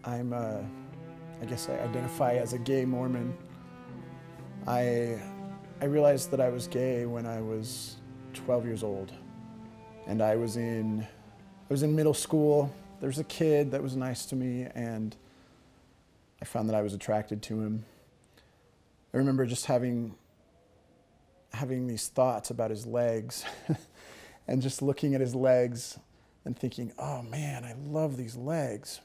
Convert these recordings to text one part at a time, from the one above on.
I guess I identify as a gay Mormon. I realized that I was gay when I was 12 years old, and I was in middle school. There was a kid that was nice to me, and I found that I was attracted to him. I remember just having these thoughts about his legs and just looking at his legs and thinking, oh man, I love these legs.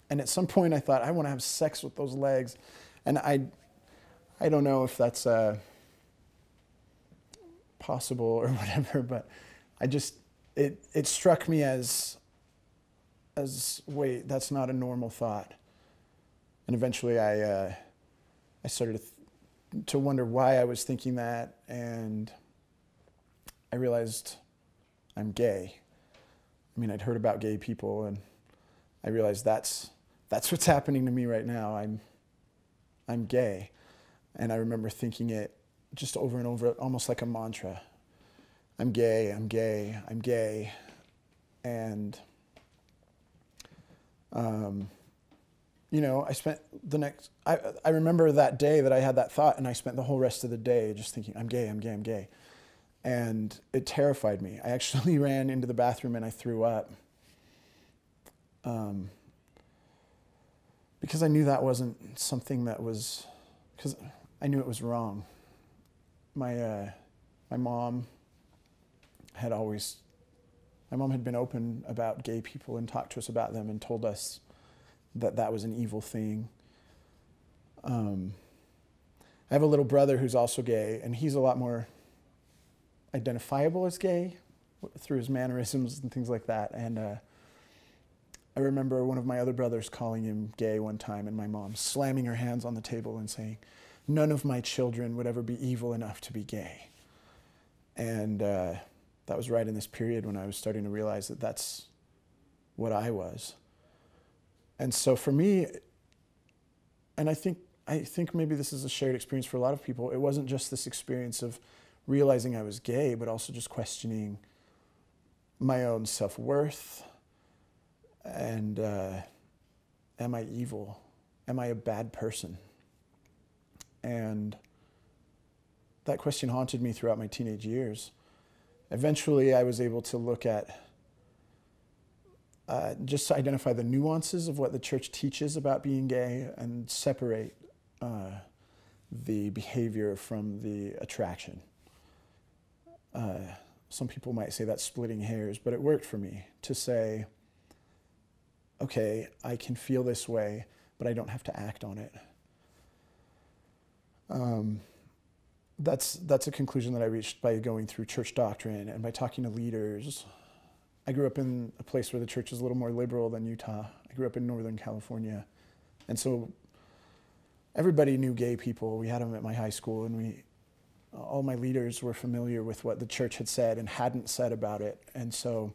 And at some point I thought, I want to have sex with those legs. And I don't know if that's possible or whatever, but it struck me as wait, that's not a normal thought. And eventually I started to wonder why I was thinking that, and I realized I'm gay. I mean, I'd heard about gay people, and I realized that's what's happening to me right now. I'm gay. And I remember thinking it just over and over, almost like a mantra. I'm gay, I'm gay, I'm gay. And I spent I remember that day that I had that thought, and I spent the whole rest of the day just thinking, I'm gay, I'm gay, I'm gay. And it terrified me. I actually ran into the bathroom and I threw up. Because I knew that wasn't something that was, because I knew it was wrong. My mom had been open about gay people and talked to us about them and told us that was an evil thing. I have a little brother who's also gay, and he's a lot more identifiable as gay through his mannerisms and things like that. And I remember one of my other brothers calling him gay one time, and my mom slamming her hands on the table and saying, none of my children would ever be evil enough to be gay. And that was right in this period when I was starting to realize that that's what I was. And so for me, and I think maybe this is a shared experience for a lot of people, it wasn't just this experience of realizing I was gay, but also just questioning my own self-worth. And am I evil? Am I a bad person? And that question haunted me throughout my teenage years. Eventually, I was able to look at, just to identify the nuances of what the church teaches about being gay and separate the behavior from the attraction. Some people might say that's splitting hairs, but it worked for me to say, okay, I can feel this way, but I don't have to act on it. That's a conclusion that I reached by going through church doctrine and by talking to leaders. I grew up in a place where the church is a little more liberal than Utah. I grew up in Northern California. And so everybody knew gay people. We had them at my high school, and all my leaders were familiar with what the church had said and hadn't said about it. And so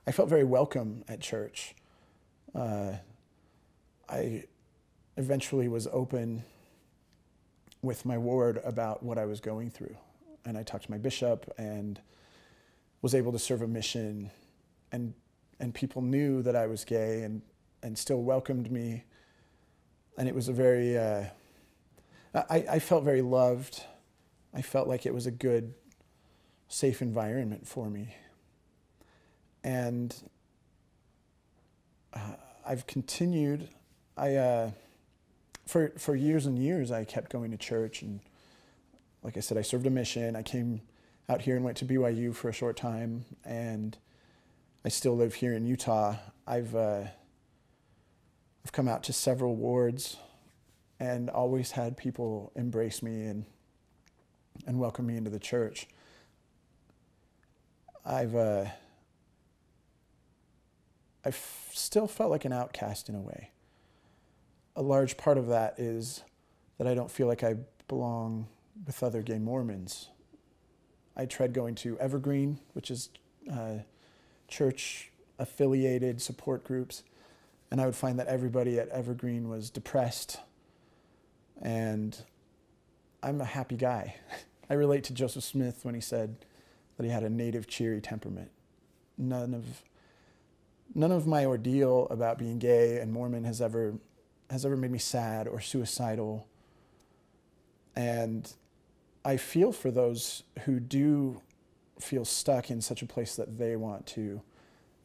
I felt very welcome at church. I eventually was open with my ward about what I was going through. And I talked to my bishop and was able to serve a mission, and people knew that I was gay and still welcomed me. And it was a very, I felt very loved. I felt like it was a good, safe environment for me. And I've continued, for years and years, I kept going to church, and like I said, I served a mission. I came out here and went to BYU for a short time, and I still live here in Utah. I've come out to several wards and always had people embrace me and welcome me into the church. I've still felt like an outcast in a way. A large part of that is that I don't feel like I belong with other gay Mormons. I tried going to Evergreen, which is church-affiliated support groups, and I would find that everybody at Evergreen was depressed, and I'm a happy guy. I relate to Joseph Smith when he said that he had a native cheery temperament. None none of my ordeal about being gay and Mormon has ever made me sad or suicidal. And I feel for those who do feel stuck in such a place that they want to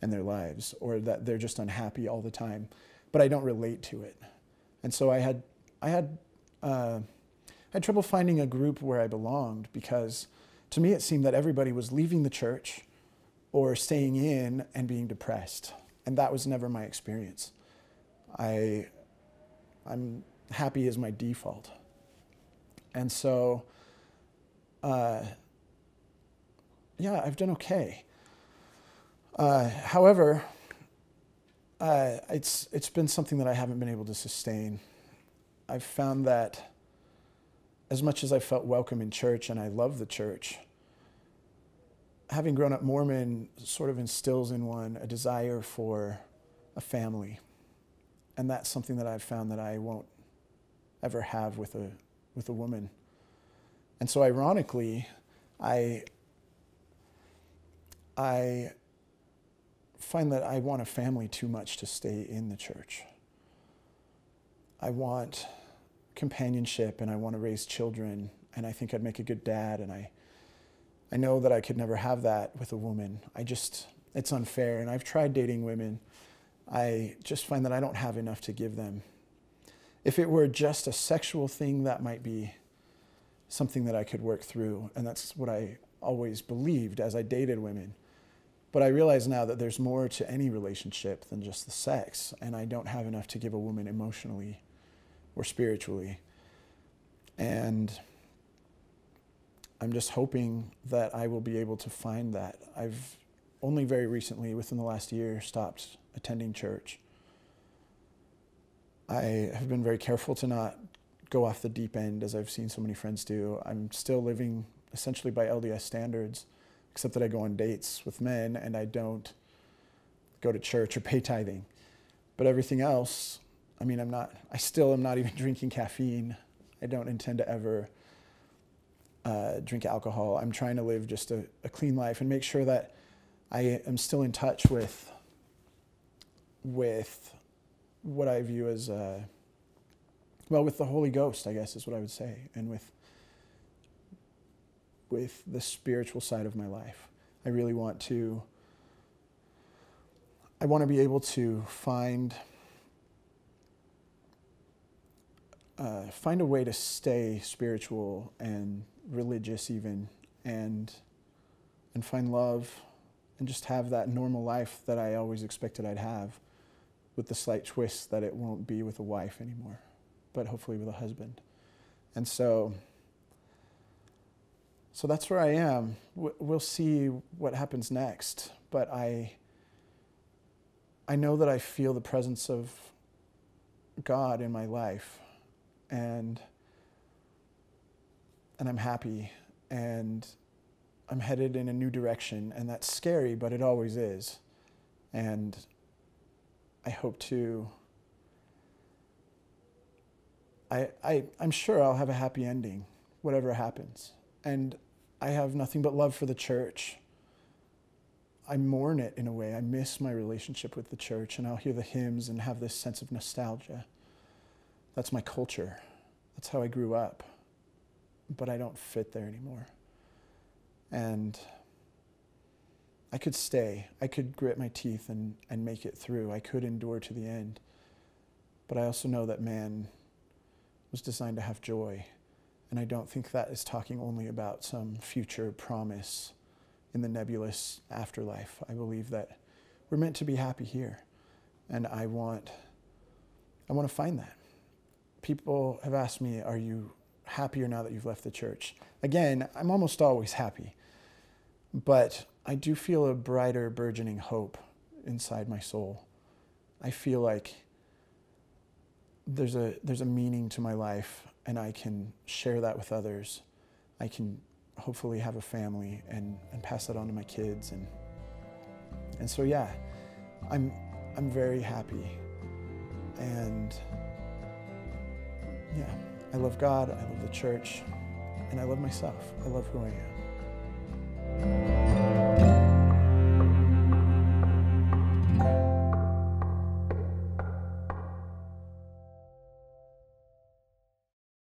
end their lives, or that they're just unhappy all the time, but I don't relate to it. And so I had trouble finding a group where I belonged, because to me it seemed that everybody was leaving the church or staying in and being depressed. And that was never my experience. I'm happy as my default. And so, yeah, I've done okay. However, it's been something that I haven't been able to sustain. I've found that as much as I felt welcome in church and I love the church, having grown up Mormon sort of instills in one a desire for a family. And that's something that I've found that I won't ever have with a woman. And so ironically, I find that I want a family too much to stay in the church. I want companionship and I want to raise children, and I think I'd make a good dad, and I know that I could never have that with a woman. It's unfair, and I've tried dating women. I just find that I don't have enough to give them. If it were just a sexual thing, that might be something that I could work through, and that's what I always believed as I dated women. But I realize now that there's more to any relationship than just the sex, and I don't have enough to give a woman emotionally or spiritually. And I'm just hoping that I will be able to find that. I've only very recently, within the last year, stopped attending church. I have been very careful to not go off the deep end, as I've seen so many friends do. I'm still living essentially by LDS standards, except that I go on dates with men and I don't go to church or pay tithing. But everything else, I mean, I still am not even drinking caffeine. I don't intend to ever drink alcohol. I'm trying to live just a clean life and make sure that I am still in touch with what I view as, with the Holy Ghost, I guess is what I would say, and with the spiritual side of my life. I really want to be able to find a way to stay spiritual and religious even, and find love and just have that normal life that I always expected I'd have, with the slight twist that it won't be with a wife anymore, but hopefully with a husband. And so that's where I am. We'll see what happens next, but I know that I feel the presence of God in my life, and I'm happy, and I'm headed in a new direction, and that's scary, but it always is. And I hope to, I'm sure I'll have a happy ending, whatever happens. And I have nothing but love for the church. I mourn it in a way. I miss my relationship with the church, and I'll hear the hymns and have this sense of nostalgia. That's my culture. That's how I grew up. But I don't fit there anymore. And I could stay. I could grit my teeth and make it through. I could endure to the end. But I also know that man was designed to have joy. And I don't think that is talking only about some future promise in the nebulous afterlife. I believe that we're meant to be happy here. And I want to find that. People have asked me, are you happier now that you've left the church? Again, I'm almost always happy. But I do feel a brighter, burgeoning hope inside my soul. I feel like there's a meaning to my life, and I can share that with others. I can hopefully have a family and pass that on to my kids. And so, yeah, I'm very happy. And yeah, I love God, I love the church, and I love myself. I love who I am.